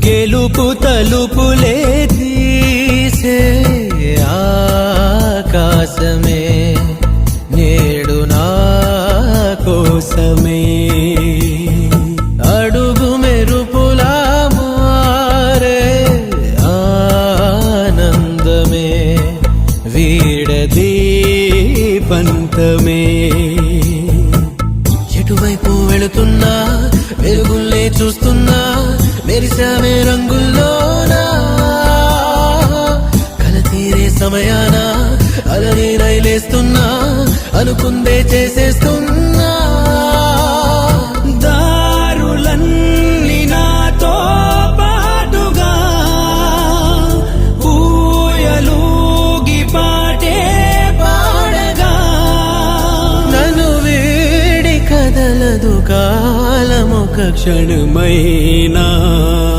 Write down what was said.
గెలుపు తలుపులే తీసే ఆకాశమే నేడు నా కోసమే అడుగు మెరుపులా మారే ఆనందమే వీడది పంతమే ఎటువైపు వెళుతున్నా వెలుగుల్లే చూస్తున్నా మెరిసామే రంగుల్లోనా కల తీరే సమయాన అలనే రైలేస్తున్నా అనుకుందే చేసేస్తున్నా దారులన్నీ నాతో పాటుగా ఊయలూగి పాటే పాడగా నన్ను వీడి కదలదు కాలమొక క్షణమైనా